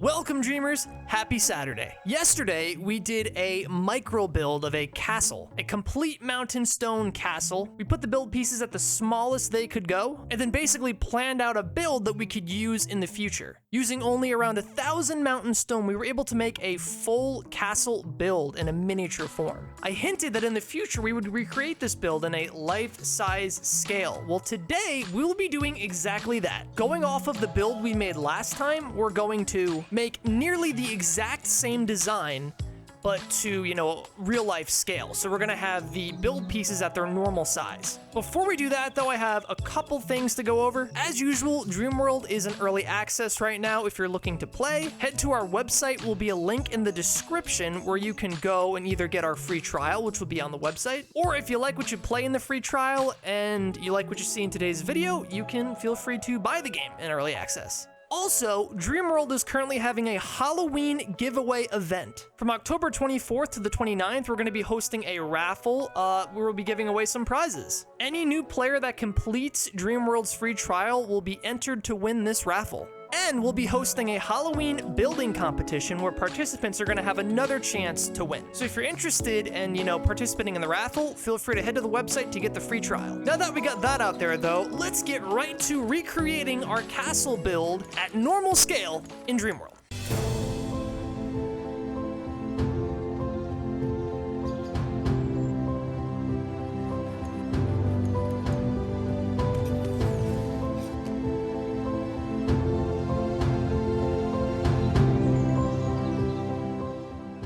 Welcome dreamers, happy Saturday. Yesterday, we did a micro build of a castle, a complete mountain stone castle. We put the build pieces at the smallest they could go, and then basically planned out a build that we could use in the future. Using only around 1,000 mountain stone, we were able to make a full castle build in a miniature form. I hinted that in the future, we would recreate this build in a life-size scale. Well, today, we'll be doing exactly that. Going off of the build we made last time, we're going to make nearly the exact same design, but to, real life scale. So we're gonna have the build pieces at their normal size. Before we do that though, I have a couple things to go over. As usual, Dreamworld is in early access right now if you're looking to play. Head to our website, will be a link in the description where you can go and either get our free trial, which will be on the website, or if you like what you play in the free trial and you like what you see in today's video, you can feel free to buy the game in early access. Also, Dreamworld is currently having a Halloween giveaway event. From October 24th to the 29th, we're going to be hosting a raffle where we'll be giving away some prizes. Any new player that completes Dreamworld's free trial will be entered to win this raffle. And we'll be hosting a Halloween building competition where participants are going to have another chance to win. So if you're interested in, participating in the raffle, feel free to head to the website to get the free trial. Now that we got that out there though, let's get right to recreating our castle build at normal scale in Dreamworld.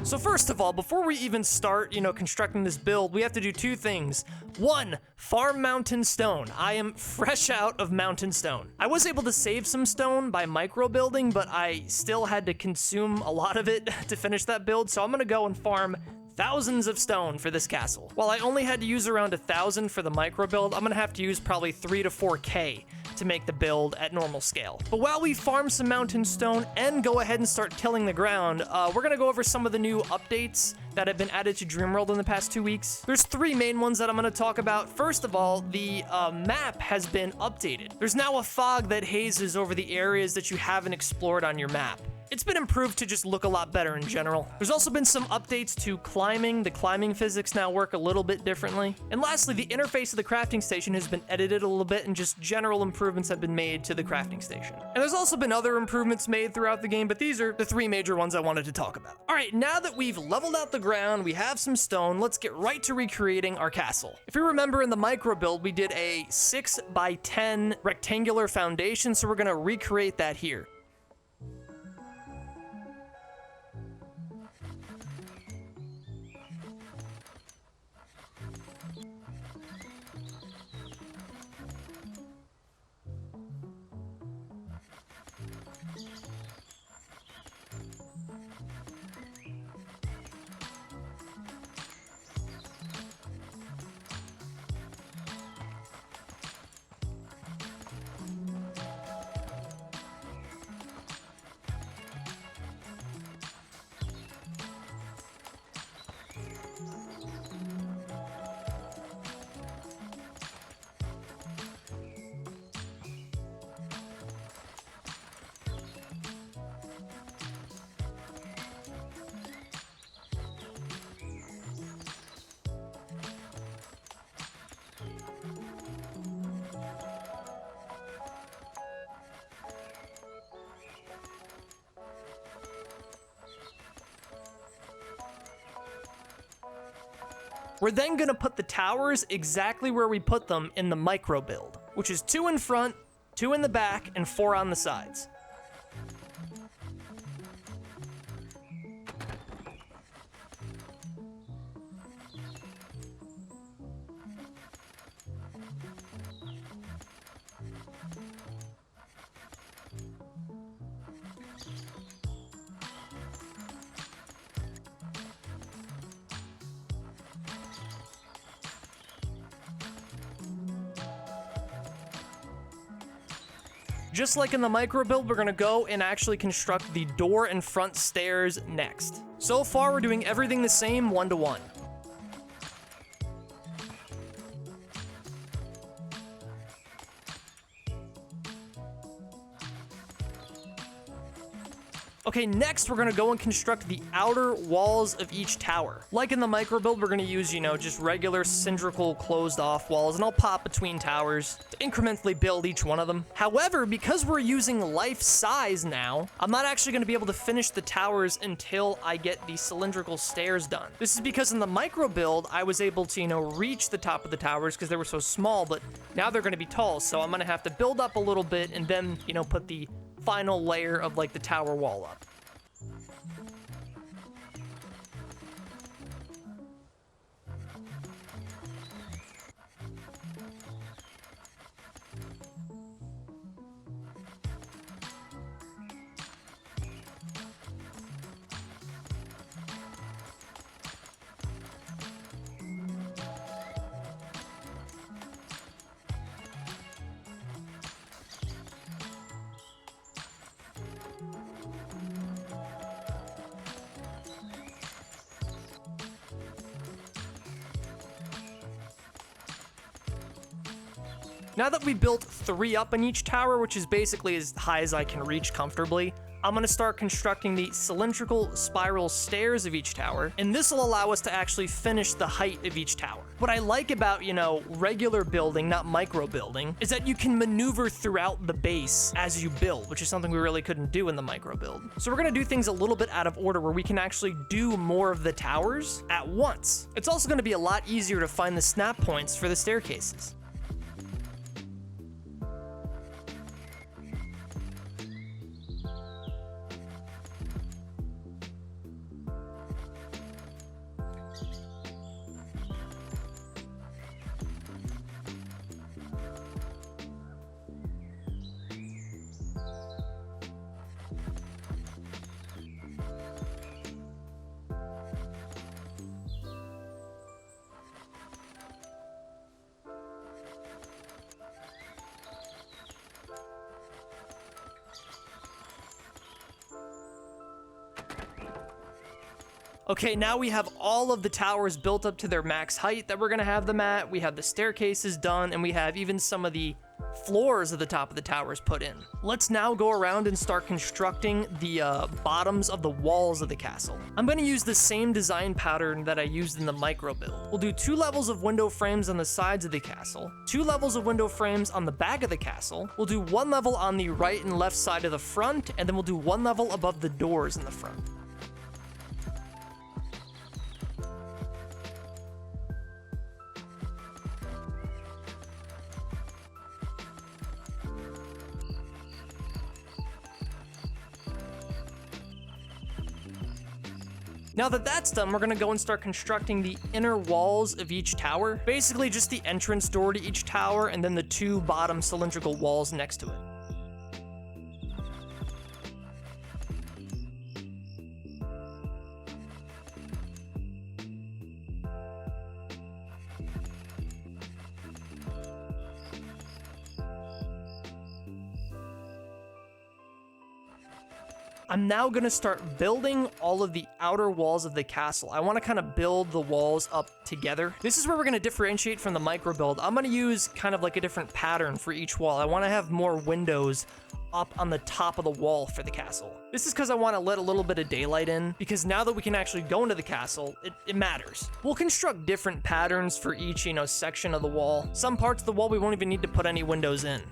So first of all, before we even start, constructing this build, we have to do two things. One, farm mountain stone. I am fresh out of mountain stone. I was able to save some stone by micro building, but I still had to consume a lot of it to finish that build, so I'm gonna go and farm thousands of stone for this castle. While I only had to use around 1,000 for the micro build, I'm gonna have to use probably 3 to 4K to make the build at normal scale. But while we farm some mountain stone and go ahead and start tilling the ground, we're gonna go over some of the new updates that have been added to Dreamworld in the past 2 weeks. There's 3 main ones that I'm gonna talk about. First of all, the map has been updated. There's now a fog that hazes over the areas that you haven't explored on your map. It's been improved to just look a lot better in general. There's also been some updates to climbing. The climbing physics now work a little bit differently. And lastly, the interface of the crafting station has been edited a little bit, and just general improvements have been made to the crafting station. And there's also been other improvements made throughout the game, but these are the 3 major ones I wanted to talk about. All right, now that we've leveled out the ground, we have some stone, let's get right to recreating our castle. If you remember in the micro build, we did a 6x10 rectangular foundation, so we're gonna recreate that here. We're then gonna put the towers exactly where we put them in the micro build, which is 2 in front, 2 in the back, and 4 on the sides. Just like in the micro build, we're gonna go and actually construct the door and front stairs next. So far, we're doing everything the same 1-to-1. Okay, next we're gonna go and construct the outer walls of each tower. Like in the micro build, we're gonna use, just regular cylindrical closed off walls, and I'll pop between towers to incrementally build each one of them. However, because we're using life size now, I'm not actually gonna be able to finish the towers until I get the cylindrical stairs done. This is because in the micro build, I was able to, reach the top of the towers because they were so small, but now they're gonna be tall, so I'm gonna have to build up a little bit and then, put the final layer of like the tower wall up. Now that we built 3 up in each tower, which is basically as high as I can reach comfortably, I'm gonna start constructing the cylindrical spiral stairs of each tower, and this will allow us to actually finish the height of each tower. What I like about, regular building, not micro building, is that you can maneuver throughout the base as you build, which is something we really couldn't do in the micro build. So we're gonna do things a little bit out of order where we can actually do more of the towers at once. It's also gonna be a lot easier to find the snap points for the staircases. Okay, now we have all of the towers built up to their max height that we're gonna have them at. We have the staircases done, and we have even some of the floors at the top of the towers put in. Let's now go around and start constructing the bottoms of the walls of the castle. I'm gonna use the same design pattern that I used in the micro build. We'll do 2 levels of window frames on the sides of the castle, 2 levels of window frames on the back of the castle. We'll do 1 level on the right and left side of the front, and then we'll do 1 level above the doors in the front. Now that that's done, we're gonna go and start constructing the inner walls of each tower. Basically just the entrance door to each tower and then the 2 bottom cylindrical walls next to it. I'm now gonna start building all of the outer walls of the castle. I wanna kind of build the walls up together. This is where we're gonna differentiate from the micro build. I'm gonna use kind of like a different pattern for each wall. I wanna have more windows up on the top of the wall for the castle. This is because I want to let a little bit of daylight in, because now that we can actually go into the castle, it matters. We'll construct different patterns for each, section of the wall. Some parts of the wall we won't even need to put any windows in.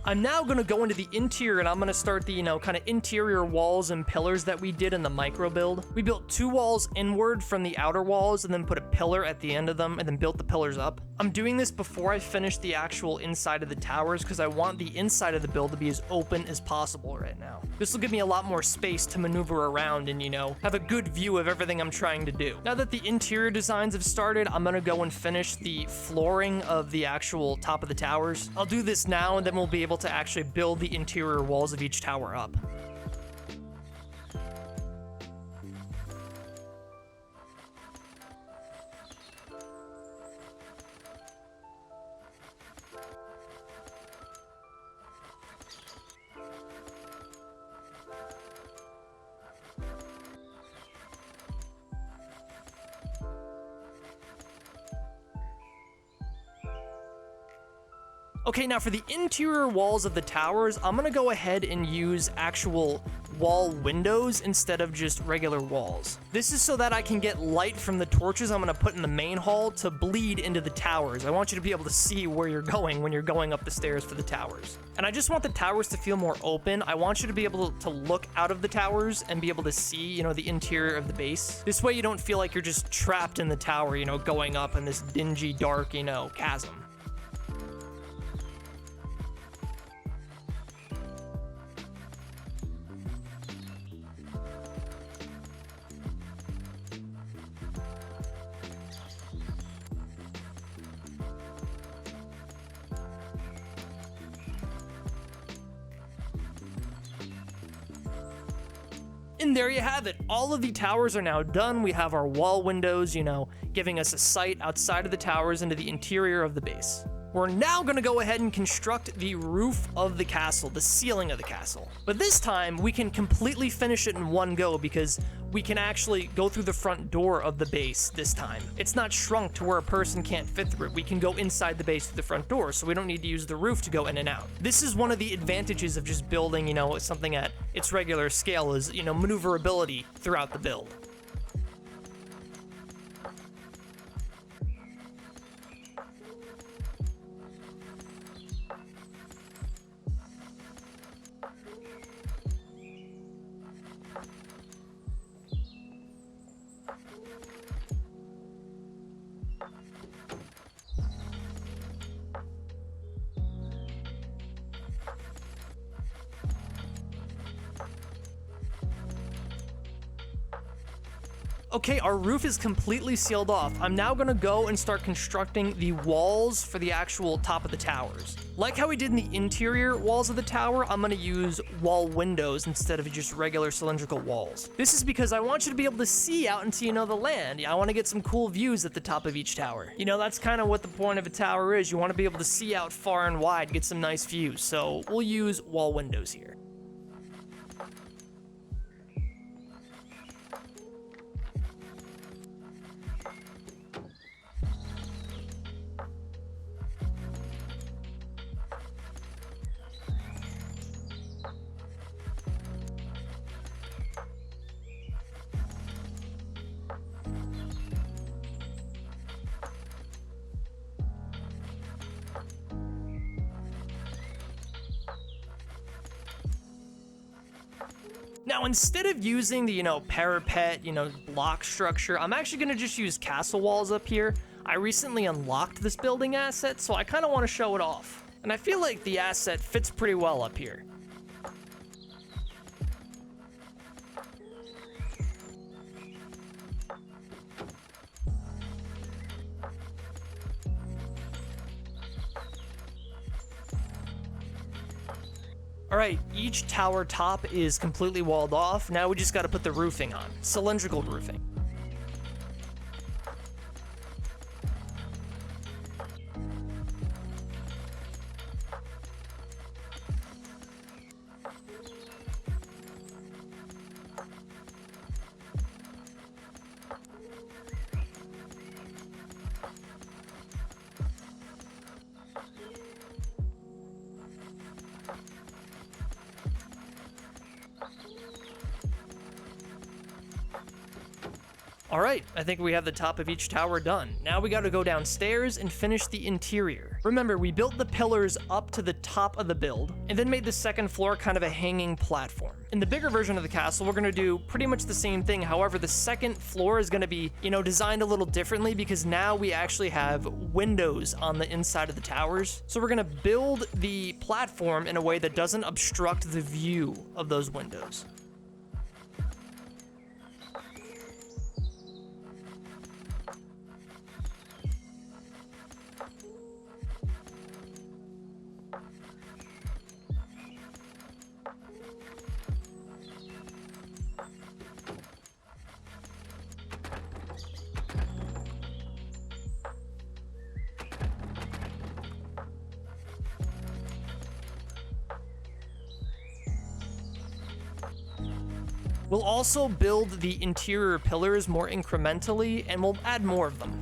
I'm now gonna go into the interior and I'm gonna start the, kind of interior walls and pillars that we did in the micro build. We built 2 walls inward from the outer walls and then put a pillar at the end of them and then built the pillars up. I'm doing this before I finish the actual inside of the towers because I want the inside of the build to be as open as possible right now. This will give me a lot more space to maneuver around and, have a good view of everything I'm trying to do. Now that the interior designs have started, I'm gonna go and finish the flooring of the actual top of the towers. I'll do this now and then we'll be able to actually build the interior walls of each tower up. Okay, now for the interior walls of the towers, I'm gonna go ahead and use actual wall windows instead of just regular walls. This is so that I can get light from the torches I'm gonna put in the main hall to bleed into the towers. I want you to be able to see where you're going when you're going up the stairs for the towers. And I just want the towers to feel more open. I want you to be able to look out of the towers and be able to see, you know, the interior of the base. This way you don't feel like you're just trapped in the tower, you know, going up in this dingy, dark, you know, chasm. And there you have it. All of the towers are now done. We have our wall windows, you know, giving us a sight outside of the towers into the interior of the base. We're now gonna go ahead and construct the roof of the castle, the ceiling of the castle. But this time, we can completely finish it in one go because we can actually go through the front door of the base this time. It's not shrunk to where a person can't fit through it. We can go inside the base through the front door, so we don't need to use the roof to go in and out. This is one of the advantages of just building, you know, something at its regular scale is, you know, maneuverability throughout the build. Okay, our roof is completely sealed off. I'm now gonna go and start constructing the walls for the actual top of the towers. Like how we did in the interior walls of the tower, I'm gonna use wall windows instead of just regular cylindrical walls. This is because I want you to be able to see out into, you know, the land. I wanna get some cool views at the top of each tower. You know, that's kind of what the point of a tower is. You wanna be able to see out far and wide, get some nice views. So we'll use wall windows here. Now, instead of using the, you know, parapet, you know, block structure, I'm actually gonna just use castle walls up here. I recently unlocked this building asset, so I kind of want to show it off. And I feel like the asset fits pretty well up here. All right, each tower top is completely walled off. Now we just got to put the roofing on, cylindrical roofing. All right, I think we have the top of each tower done. Now we got to go downstairs and finish the interior. Remember, we built the pillars up to the top of the build and then made the second floor kind of a hanging platform. In the bigger version of the castle, we're going to do pretty much the same thing. However, the second floor is going to be, you know, designed a little differently because now we actually have windows on the inside of the towers. So we're going to build the platform in a way that doesn't obstruct the view of those windows. We'll also build the interior pillars more incrementally, and we'll add more of them.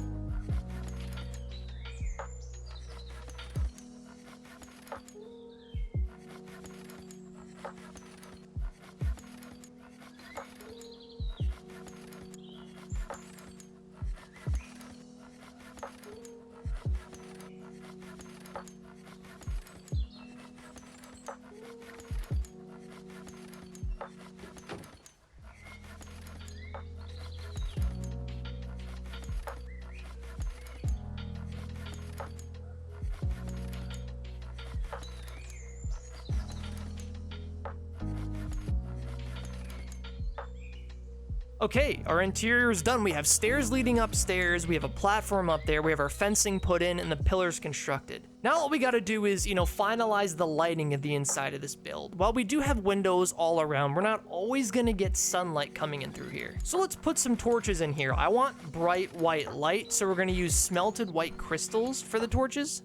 Okay, our interior is done. We have stairs leading upstairs, we have a platform up there, we have our fencing put in, and the pillars constructed. Now all we gotta do is, finalize the lighting of the inside of this build. While we do have windows all around, we're not always gonna get sunlight coming in through here. So let's put some torches in here. I want bright white light, so we're gonna use smelted white crystals for the torches.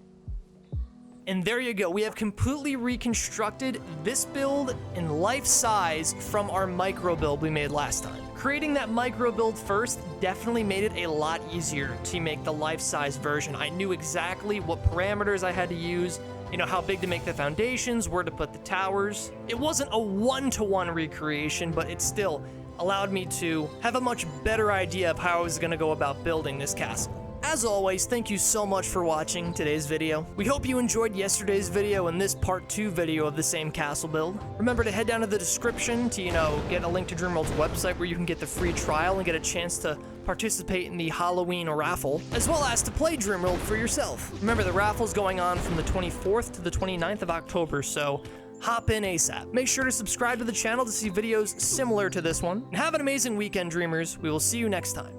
And there you go, we have completely reconstructed this build in life size from our micro build we made last time. Creating that micro build first definitely made it a lot easier to make the life size version. I knew exactly what parameters I had to use, how big to make the foundations, where to put the towers. It wasn't a one-to-one recreation, but it still allowed me to have a much better idea of how I was gonna go about building this castle. As always, thank you so much for watching today's video. We hope you enjoyed yesterday's video and this part 2 video of the same castle build. Remember to head down to the description to, get a link to Dreamworld's website where you can get the free trial and get a chance to participate in the Halloween raffle, as well as to play Dreamworld for yourself. Remember, the raffle's going on from the 24th to the 29th of October, so hop in ASAP. Make sure to subscribe to the channel to see videos similar to this one. And have an amazing weekend, dreamers. We will see you next time.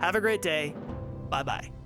Have a great day. Bye-bye.